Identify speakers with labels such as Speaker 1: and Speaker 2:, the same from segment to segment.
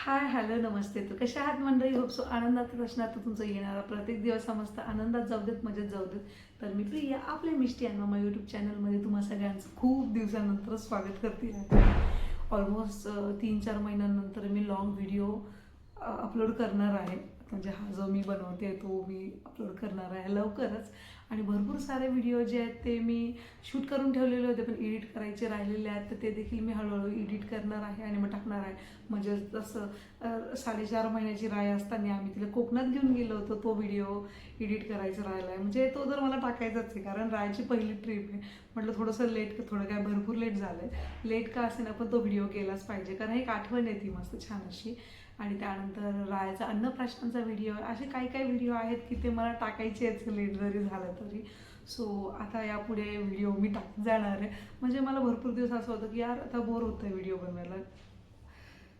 Speaker 1: Hi hello नमस्ते. तर कशा आहात मंडळी? होप सो आनंदातच असणार. तर तुमचा येणारा प्रत्येक दिवस हा मस्त आनंदात जाऊ देत, मजेत जाऊ देत. तर मी प्रिया आपल्या मिष्टी आणि मामा यूट्यूब चॅनलमध्ये तुम्हा सगळ्यांचं खूप दिवसानंतर स्वागत करते. ऑलमोस्ट 3-4 महिन्यानंतर मी लॉंग व्हिडिओ अपलोड करणार आहे. म्हणजे हा जो मी बनवते तो मी अपलोड करणार आहे लवकरच. आणि भरपूर सारे व्हिडिओ जे आहेत ते मी शूट करून ठेवलेले होते, पण एडिट करायचे राहिलेले आहेत. तर ते देखील मी हळूहळू एडिट करणार आहे आणि मग टाकणार आहे. म्हणजे जसं 4.5 महिन्याची राय असताना आम्ही तिला कोकणात घेऊन गेलो होतो, तो व्हिडिओ एडिट करायचा राहिला आहे. म्हणजे तो जर मला टाकायचाच आहे, कारण रायची पहिली ट्रिप आहे. म्हटलं थोडंसं लेट, थोडं काय भरपूर लेट झालं आहे. लेट का असेना पण तो व्हिडिओ केलाच पाहिजे, कारण एक आठवण येते मस्त छान अशी. आणि त्यानंतर रायाचा अन्नप्राशनाचा व्हिडिओ, असे काही काही व्हिडिओ आहेत की ते मला टाकायचे आहेत लेट जरी झालं तरी. सो आता यापुढे व्हिडिओ मी टाकत जाणार आहे. म्हणजे मला भरपूर दिवस असं होतं की यार आता बोर होतं आहे व्हिडिओ बनवायला.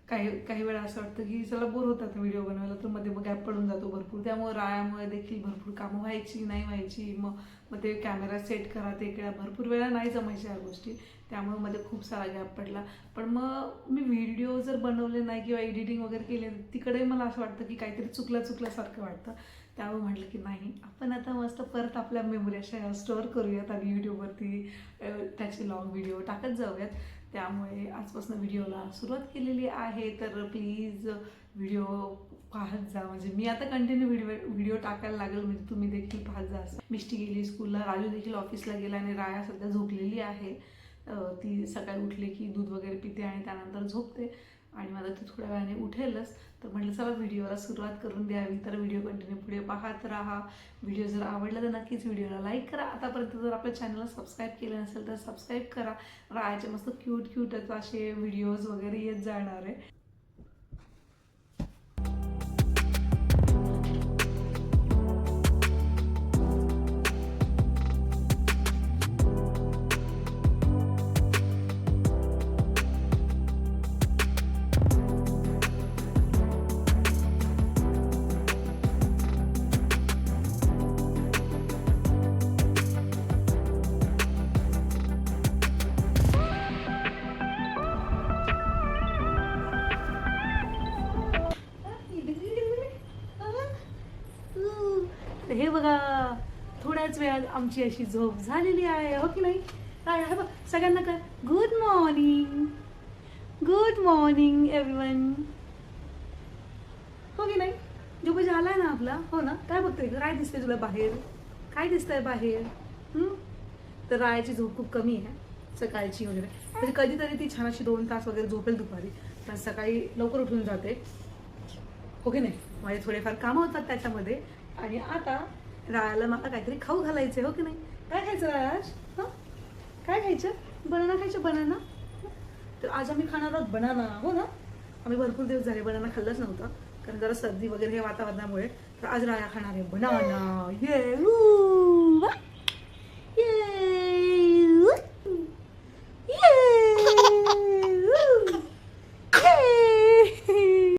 Speaker 1: काही वेळा असं वाटतं की चला बोर होतात व्हिडिओ बनवायला, तर मध्ये मग गॅप पडून जातो भरपूर. त्यामुळे रायामुळे देखील भरपूर कामं व्हायची नाही व्हायची. मग ते कॅमेरा सेट करा, ते करा, भरपूर वेळा नाही जमायच्या या गोष्टी. त्यामुळे मध्ये खूप सारा गॅप पडला. पण मग मी व्हिडिओ जर बनवले नाही किंवा एडिटिंग वगैरे केले, तिकडे मला असं वाटतं की काहीतरी चुकल्यासारखं वाटतं. त्यामुळे म्हटलं की नाही, आपण आता मस्त परत आपल्या मेमरी अशा स्टोअर करूयात आणि यूट्यूबवरती त्याचे लॉंग व्हिडिओ टाकत जाऊयात. त्यामुळे आजपासून व्हिडिओला सुरुवात केलेली आहे. तर प्लीज व्हिडिओ पाहत जा. म्हणजे मी आता कंटिन्यू व्हिडिओ टाकायला लागेल, म्हणजे तुम्ही देखील पाहत जा. मिष्टी गेली स्कूलला, राजू देखील ऑफिसला गेला आणि राया सध्या झोपलेली आहे. ती सकाळी उठली की दूध वगैरे पिते आणि त्यानंतर झोपते. आणि मला ती थोड्या वेळाने उठेलच. तर म्हटलं चला व्हिडिओला सुरुवात करून द्यावी. तर व्हिडिओ कंटिन्यू पुढे पाहत राहा. व्हिडिओ जर आवडला तर नक्कीच व्हिडिओला लाईक करा. आतापर्यंत जर आपल्या चॅनलला सबस्क्राईब केलं नसेल तर सबस्क्राईब करा. रायाचे मस्त क्यूट असे व्हिडिओज वगैरे येत जाणार आहे. हे बघा, थोड्याच वेळात आमची अशी झोप झालेली आहे, हो की नाही? काय हे बघ, सगळ्यांना काय good morning, good morning everyone, हो की नाही? झोप झालाय ना आपला, हो ना? काय बघतोय, काय दिसतंय तुला बाहेर? काय दिसतंय बाहेर? तर रायाची झोप खूप कमी आहे सकाळची वगैरे. म्हणजे कधीतरी ती छान अशी 2 तास वगैरे झोपेल दुपारी, पण सकाळी लवकर उठून जाते, हो की नाही? माझे थोडेफार कामं होतात त्याच्यामध्ये. आणि आता रायाला मला काहीतरी खाऊ घालायचं आहे, हो की नाही? काय खायचं राज? हां, काय खायचं? बनाना खायचं, बनाना. तर आज आम्ही खाणार आहोत बनाना, हो ना? आम्ही भरपूर दिवस झाले बनाना खाल्लंच नव्हतं, कारण जरा सर्दी वगैरे हे वातावरणामुळे. तर आज राया खाणार आहे बनाना. ये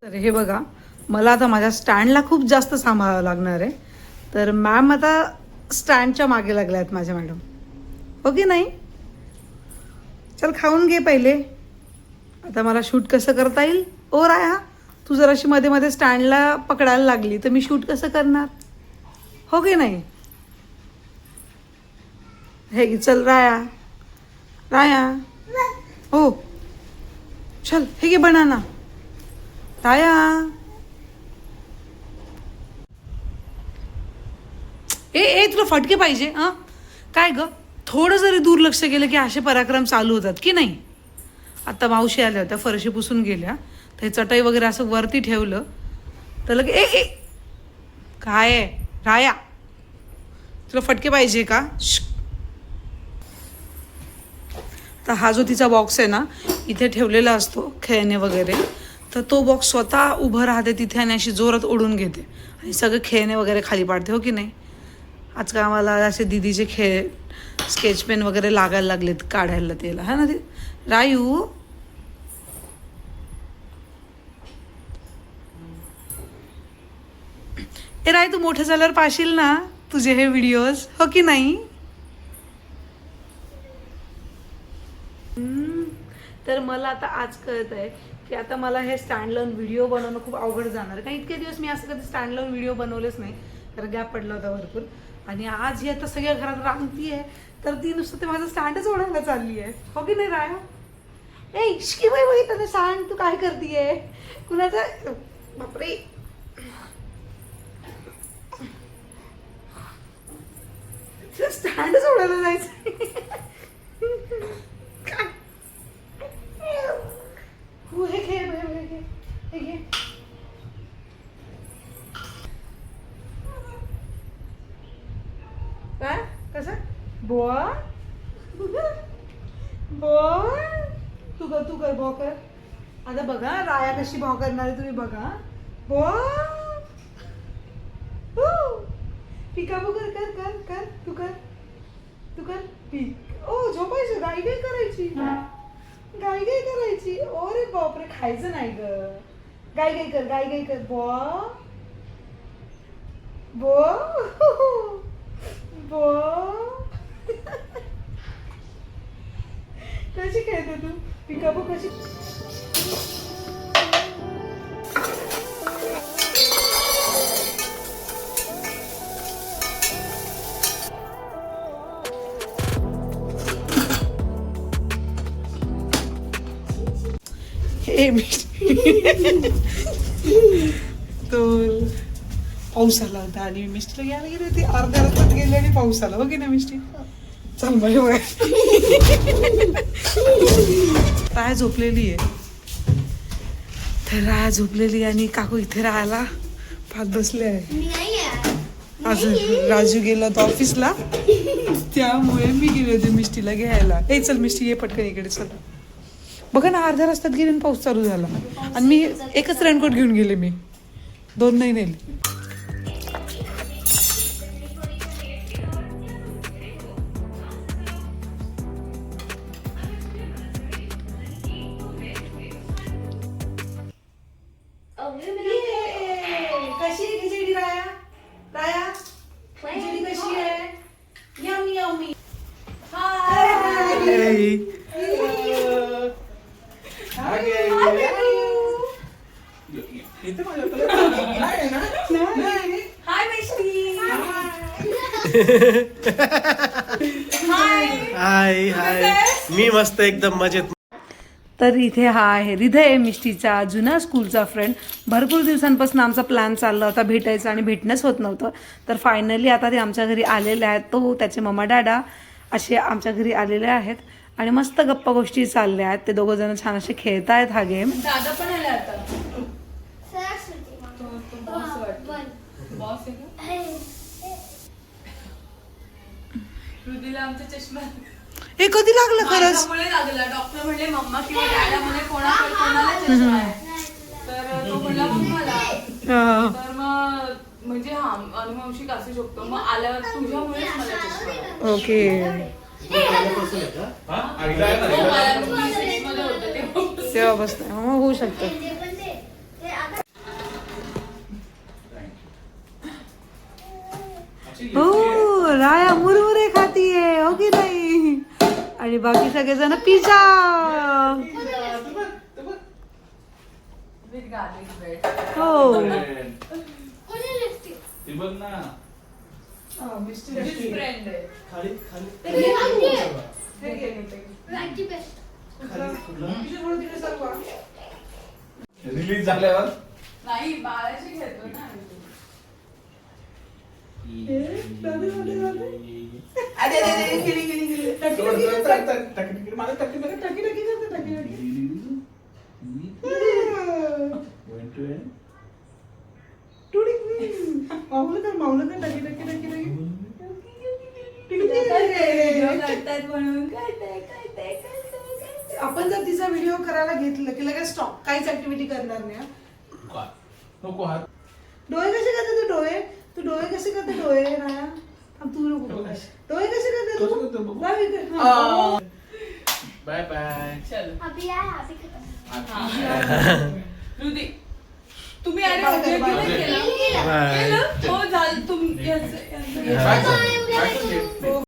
Speaker 1: तर हे बघा, मला आता माझ्या स्टँडला खूप जास्त सांभाळावं लागणार आहे. तर मॅम आता स्टँडच्या मागे लागल्या आहेत माझ्या, मॅडम, हो की नाही? चल खाऊन घे पहिले, आता मला शूट कसं करता येईल. ओ राया, तू जर अशी मध्ये मध्ये स्टँडला पकडायला लागली तर मी शूट कसं करणार, हो की नाही? हे घे, चल राया, राया, हो चल, हे घे बनाना. राया, ए तुला फटके पाहिजे? हां, काय ग, थोडं जरी दुर्लक्ष केलं की असे पराक्रम चालू होतात की नाही? आता मावशी आल्या होत्या, फरशी पुसून गेल्या, तर चटई वगैरे असं वरती ठेवलं तर लगे ए ए काय आहे राया, तुला फटके पाहिजे का? तर हा जो तिचा बॉक्स आहे ना, इथे ठेवलेला असतो खेळणे वगैरे, तर तो बॉक्स स्वतः उभं राहते तिथे आणि अशी जोरात ओढून घेते आणि सगळे खेळणे वगैरे खाली पाडते, हो की नाही? आजकाल आम्हाला असे दीदीचे खेळ, स्केच पेन वगैरे लागायला लागलेत काढायला त्याला, है ना? ते रायू, ए राय, तू मोठं झाल्यावर पाहशील ना तुझे हे व्हिडिओज, हो की नाही? तर मला आता आज कळत आहे की आता मला हे स्टँड लावून व्हिडिओ बनवणं खूप अवघड जाणार आहे. कारण इतके दिवस मी असं कधी स्टँड लावून व्हिडिओ बनवलेच नाही, तर गॅप पडला होता भरपूर. आणि आज ही आता सगळ्या घरात रांगती आहे, तर ती नुसतं ते माझं स्टँडच ओढायला चालली आहे. हो की नाही राया? ए इश्की बाई बाई तने सांग तू काय करतीये? कुणाचं बापरे. स्टँड सोडायला जायचं काय? हो हे घे हे घे. काय कसं बुवा बुवा तू कर भाव कर. आता बघा राया कशी भाव करणार आहे तुम्ही बघा. बुवा पिकाबू कर तू कर पीक. ओ झोपायचं गाई करायची ओरे बापरे खायचं नाही ग. गाई कर बुवा कशी खेळते तू पिकाबू कशी? तर पाऊस आला होता आणि मिस्टीला घ्यायला गेली होती. अर्ध्या रस्त्यात गेली आणि पाऊस आला. हो की नाही मिस्टी? चल बाय बाय. राया झोपलेली आहे. तर राया झोपलेली आणि काकू इथे राहायला पाहत बसले आहे. आज राजू गेला होता ऑफिसला, त्यामुळे मी गेले होते मिस्टीला घ्यायला. ए चल मिस्टी ये पटकन इकडे चल. बघा ना अर्ध्या रस्त्यात गेले पाऊस चालू झाला आणि मी एकच रेनकोट घेऊन गेले, मी 2 नाही नेले. कशी आहे खिचडी राया? खिचडी कशी आहे? यम्मी.
Speaker 2: हाय मी मस्त एकदम मजेत.
Speaker 1: तर इथे हा आहे हृदय, मिष्टीचा जुना स्कूलचा फ्रेंड. भरपूर दिवसांपासून आमचा प्लॅन चालला होता भेटायचा आणि भेटणंच होत नव्हतं. तर फायनली आता ते आमच्या घरी आलेले आहेत. तो त्याचे मम्मा डॅडा असे आमच्या घरी आलेले आहेत आणि मस्त गप्पा गोष्टी चालल्या आहेत. ते दोघं जण छान असे खेळत आहेत हा गेम.
Speaker 3: दादा पण आला आता. हृदयला आमचा चष्मा
Speaker 1: हे कधी लागलं खरंच?
Speaker 3: माझ्यामुळे लागला. डॉक्टर म्हणले मम्मा किंवा डॅडा म्हणे कोणाला चष्मा आहे. तर तो म्हणला मम्माला. तर मग म्हणजे हा अनुवंशिक असू शकतो. मग आल्यावर तुझ्यामुळेच मला चष्मा आला.
Speaker 1: ओके तेव्हा बसतंय मग होऊ शकतं. हो राया मुरमुरे खातीये हो की नाही? आणि बाकी सगळेजण पिझ्झा. हो
Speaker 4: रिलीज झाल्यावर
Speaker 3: नाही बाळाची घेतो ना.
Speaker 1: आपण जर तिचा व्हिडिओ करायला घेतलं की लगेच स्टॉप, काहीच ऍक्टिव्हिटी करणार नाही.
Speaker 4: नको हात.
Speaker 1: डोळे कसे करते तू? डोळे कसे करते? डोळे राया तू नको. डोळे कसे करते तू?
Speaker 4: Bye bye.
Speaker 3: हृदय तुम्ही अरे केलं हो झालं.